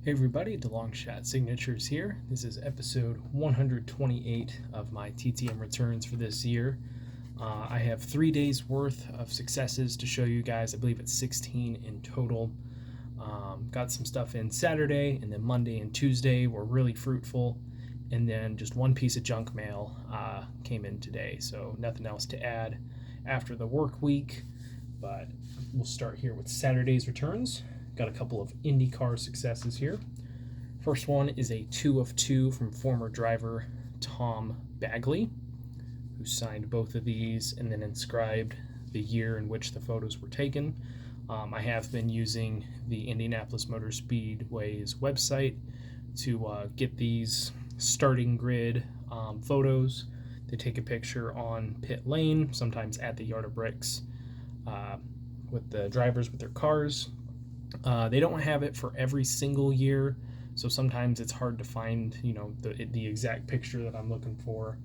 Hey everybody, the Long Shot Signatures here. This is episode 128 of my TTM returns for this year. I have 3 days worth of successes to show you guys. I believe it's 16 in total. Got some stuff in Saturday, and then Monday and Tuesday were really fruitful. And then just one piece of junk mail came in today, so nothing else to add after the work week. But we'll start here with Saturday's returns. Got a couple of IndyCar successes here. First one is a 2 of 2 from former driver Tom Bagley, who signed both of these and then inscribed the year in which the photos were taken. I have been using the Indianapolis Motor Speedway's website to get these starting grid photos. They take a picture on pit lane, sometimes at the Yard of Bricks, with the drivers with their cars. They don't have it for every single year, so sometimes it's hard to find, the exact picture that I'm looking for.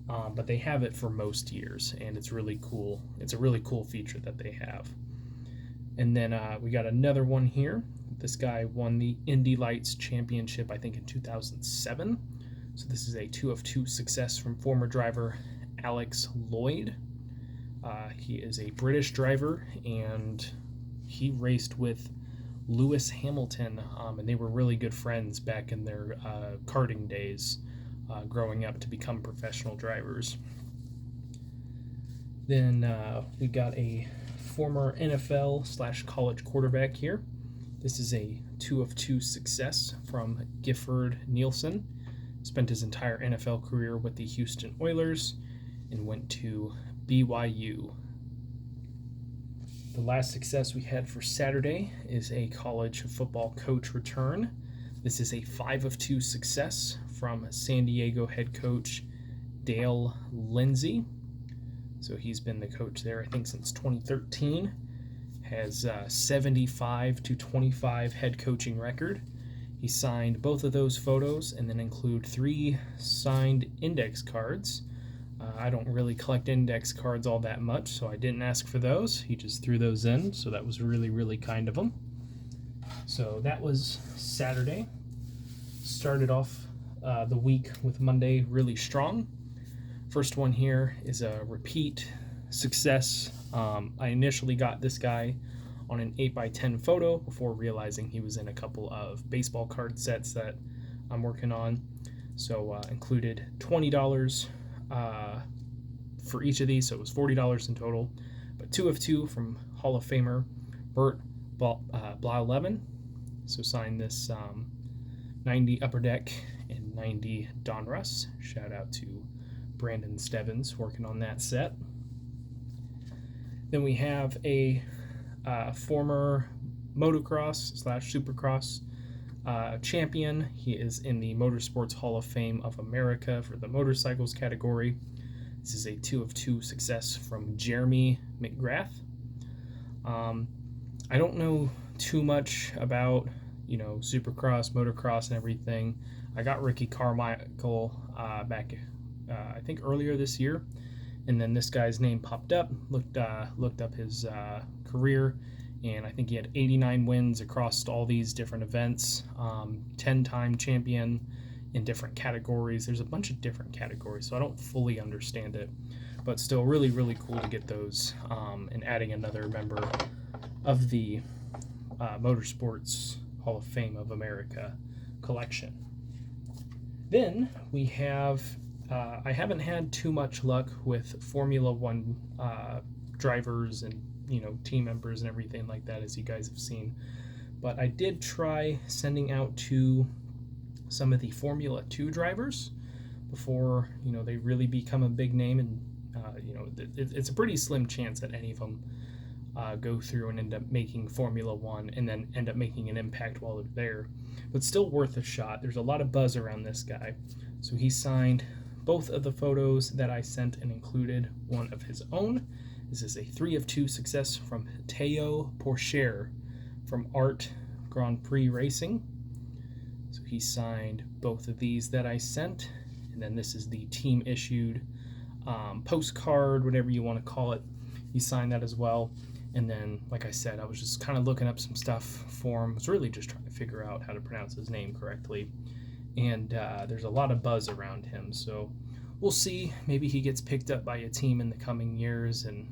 But they have it for most years, and it's really cool. It's a really cool feature that they have. And then we got another one here. This guy won the Indy Lights Championship, I think, in 2007. So this is a 2 of 2 success from former driver Alex Lloyd. He is a British driver, and he raced with Lewis Hamilton, and they were really good friends back in their karting days, growing up to become professional drivers. Then we got a former NFL/college quarterback here. This is a 2 of 2 success from Gifford Nielsen. Spent his entire NFL career with the Houston Oilers and went to BYU. The last success we had for Saturday is a college football coach return. This is a 5 of 2 success from San Diego head coach Dale Lindsey. So he's been the coach there, I think, since 2013. Has 75-25 head coaching record. He signed both of those photos and then include 3 signed index cards. I don't really collect index cards all that much, so I didn't ask for those. He just threw those in, so that was really, really kind of him. So that was Saturday. Started off the week with Monday really strong. First one here is a repeat success. I initially got this guy on an 8x10 photo before realizing he was in a couple of baseball card sets that I'm working on. So included $20 for each of these, so it was $40 in total. But 2 of 2 from Hall of Famer Bert Blau-Levin. So signed this 90 Upper Deck and 90 Donruss. Shout out to Brandon Stebbins working on that set. Then we have a former motocross/supercross champion. He is in the Motorsports Hall of Fame of America for the motorcycles category. This is a 2 of 2 success from Jeremy McGrath. I don't know too much about, supercross, motocross, and everything. I got Ricky Carmichael back, I think, earlier this year, and then this guy's name popped up. Looked up his career, and I think he had 89 wins across all these different events, 10-time champion in different categories. There's a bunch of different categories, so I don't fully understand it, but still really, really cool to get those, and adding another member of the Motorsports Hall of Fame of America collection. Then we have, I haven't had too much luck with Formula One drivers and team members and everything like that, as you guys have seen. But I did try sending out to some of the Formula 2 drivers before, they really become a big name. And, it's a pretty slim chance that any of them go through and end up making Formula 1 and then end up making an impact while they're there. But still worth a shot. There's a lot of buzz around this guy. So he signed both of the photos that I sent and included one of his own. This is a 3 of 2 success from Teo Porcher from Art Grand Prix Racing. So he signed both of these that I sent, and then this is the team issued postcard, whatever you want to call it. He signed that as well. And then, like I said, I was just kind of looking up some stuff for him. I was really just trying to figure out how to pronounce his name correctly. And there's a lot of buzz around him. So we'll see. Maybe he gets picked up by a team in the coming years, and,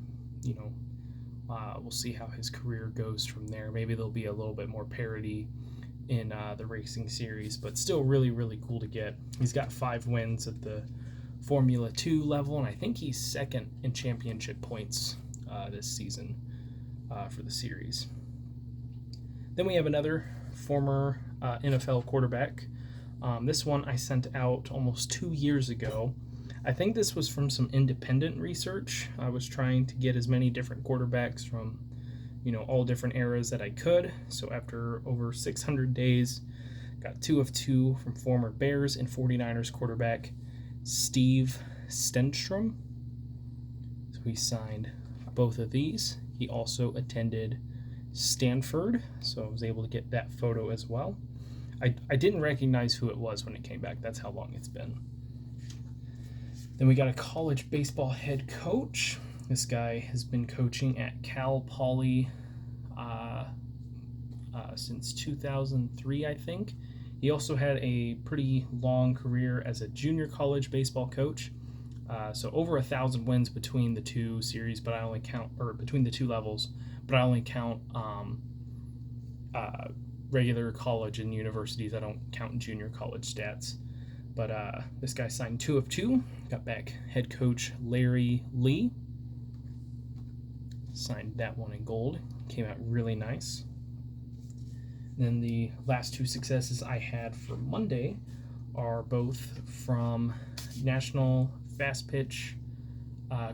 we'll see how his career goes from there. Maybe there'll be a little bit more parity in the racing series, but still really, really cool to get. He's got 5 wins at the Formula 2 level, and I think he's second in championship points this season for the series. Then we have another former NFL quarterback. This one I sent out almost 2 years ago. I think this was from some independent research. I was trying to get as many different quarterbacks from, all different eras that I could. So after over 600 days, got 2 of 2 from former Bears and 49ers quarterback Steve Stenstrom. So he signed both of these. He also attended Stanford, so I was able to get that photo as well. I didn't recognize who it was when it came back. That's how long it's been. Then we got a college baseball head coach. This guy has been coaching at Cal Poly since 2003, I think. He also had a pretty long career as a junior college baseball coach. So over 1,000 wins between the two series, but I only count, or between the two levels, but I only count regular college and universities. I don't count junior college stats. But this guy signed 2 of 2. Got back head coach Larry Lee. Signed that one in gold. Came out really nice. Then the last 2 successes I had for Monday are both from National Fast Pitch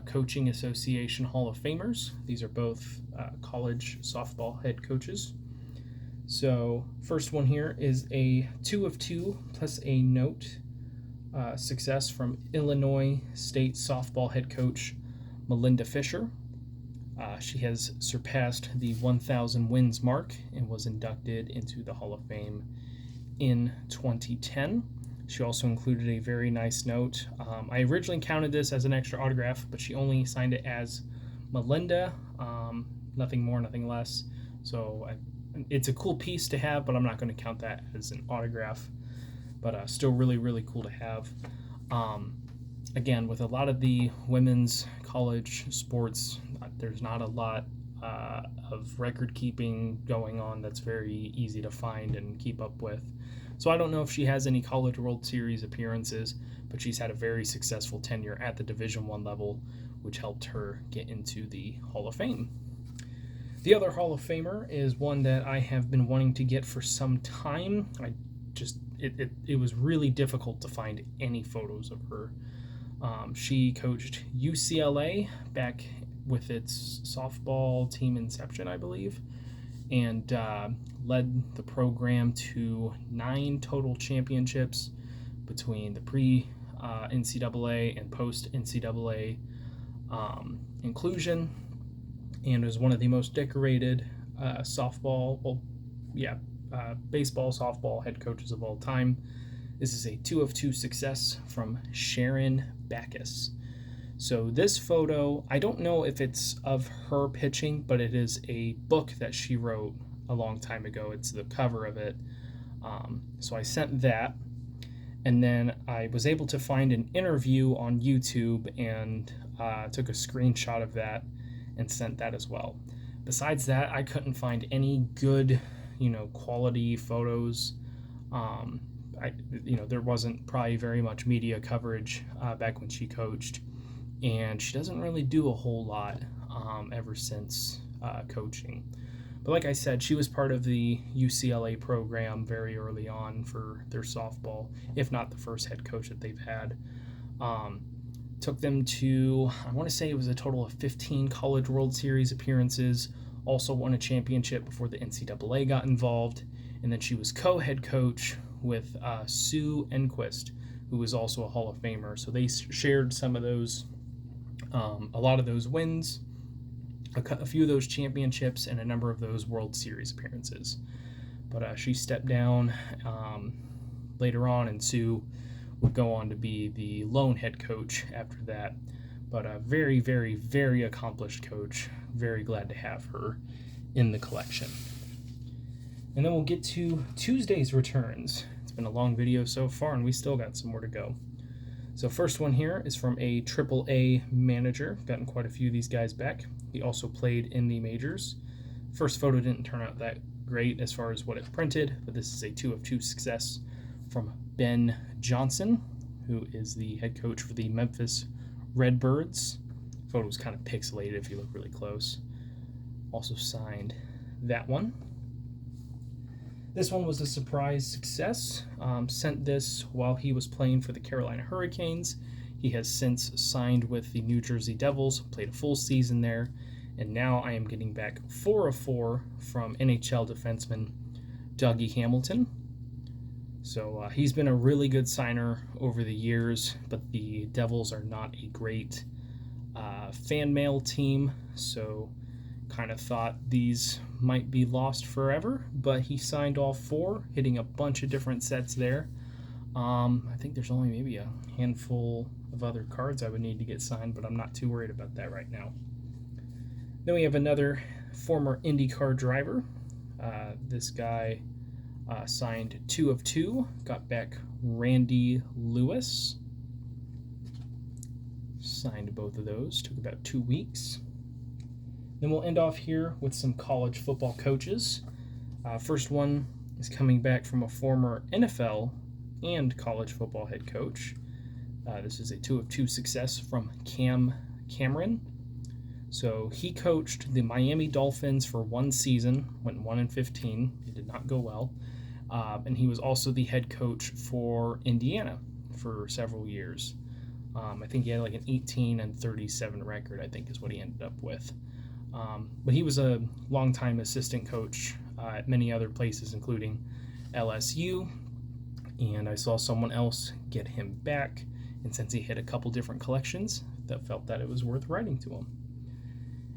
Coaching Association Hall of Famers. These are both college softball head coaches. So first one here is a 2 of 2 plus a note success from Illinois State softball head coach Melinda Fisher. She has surpassed the 1,000 wins mark and was inducted into the Hall of Fame in 2010. She also included a very nice note. I originally counted this as an extra autograph, but she only signed it as Melinda, nothing more, nothing less. So it's a cool piece to have, but I'm not going to count that as an autograph. But still really, really cool to have. Again, with a lot of the women's college sports, there's not a lot of record keeping going on that's very easy to find and keep up with. So I don't know if she has any College World Series appearances, but she's had a very successful tenure at the Division I level, which helped her get into the Hall of Fame. The other Hall of Famer is one that I have been wanting to get for some time. It was really difficult to find any photos of her. She coached UCLA back with its softball team inception, I believe, and led the program to 9 total championships between the pre-NCAA and post-NCAA inclusion, and was one of the most decorated baseball, softball head coaches of all time. This is a 2 of 2 success from Sharon Backus. So this photo, I don't know if it's of her pitching, but it is a book that she wrote a long time ago. It's the cover of it. So I sent that, and then I was able to find an interview on YouTube and took a screenshot of that and sent that as well. Besides that, I couldn't find any good, quality photos. There wasn't probably very much media coverage back when she coached, and she doesn't really do a whole lot ever since coaching. But like I said, she was part of the UCLA program very early on for their softball, if not the first head coach that they've had. Took them to, I want to say it was a total of 15 College World Series appearances, also won a championship before the NCAA got involved, and then she was co-head coach with Sue Enquist, who was also a Hall of Famer. So they shared some of those, a lot of those wins, a few of those championships, and a number of those World Series appearances. But she stepped down later on, and Sue would go on to be the lone head coach after that. but a very, very, very accomplished coach. Very glad to have her in the collection. And then we'll get to Tuesday's returns. It's been a long video so far, and we still got some more to go. So first one here is from a AAA manager. Gotten quite a few of these guys back. He also played in the majors. First photo didn't turn out that great as far as what it printed, but this is a 2 of 2 success from Ben Johnson, who is the head coach for the Memphis Redbirds. Photo's kind of pixelated if you look really close. Also signed that one. This one was a surprise success. Sent this while he was playing for the Carolina Hurricanes. He has since signed with the New Jersey Devils, played a full season there, and now I am getting back 4 of 4 from NHL defenseman Dougie Hamilton. So he's been a really good signer over the years, but the Devils are not a great fan mail team, so kind of thought these might be lost forever, but he signed all 4, hitting a bunch of different sets there. I think there's only maybe a handful of other cards I would need to get signed, but I'm not too worried about that right now. Then we have another former IndyCar driver. This guy signed 2 of 2, got back Randy Lewis. Signed both of those, took about 2 weeks. Then we'll end off here with some college football coaches. First one is coming back from a former NFL and college football head coach. This is a 2 of 2 success from Cam Cameron. So he coached the Miami Dolphins for 1 season, went 1-15. It did not go well. And he was also the head coach for Indiana for several years. I think he had like an 18-37 record, I think is what he ended up with. But he was a longtime assistant coach at many other places, including LSU. And I saw someone else get him back. And since he hit a couple different collections, that felt that it was worth writing to him.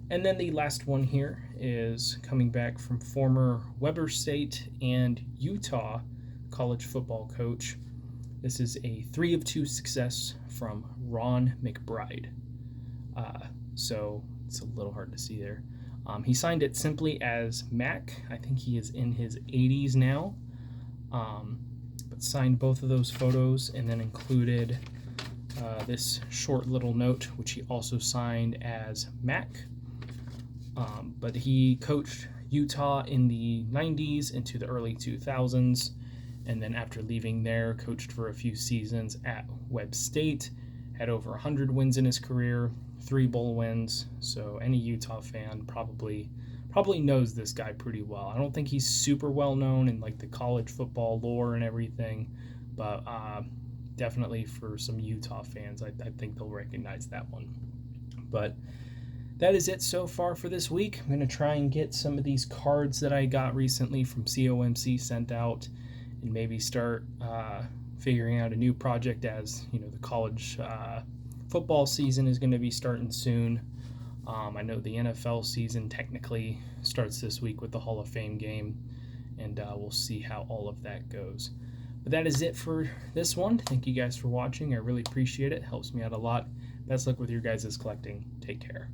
And then the last one here is coming back from former Weber State and Utah college football coach. This is a 3 of 2 success from Ron McBride. So it's a little hard to see there. He signed it simply as Mac. I think he is in his 80s now. But signed both of those photos and then included this short little note, which he also signed as Mac. But he coached Utah in the 90s into the early 2000s, and then after leaving there, coached for a few seasons at Webb State, had over 100 wins in his career, 3 bowl wins, so any Utah fan probably knows this guy pretty well. I don't think he's super well known in like the college football lore and everything, but definitely for some Utah fans, I think they'll recognize that one. But that is it so far for this week. I'm going to try and get some of these cards that I got recently from COMC sent out and maybe start figuring out a new project as, you know, the college football season is going to be starting soon. I know the NFL season technically starts this week with the Hall of Fame game, and we'll see how all of that goes. But that is it for this one. Thank you guys for watching. I really appreciate it. It helps me out a lot. Best luck with your guys' collecting. Take care.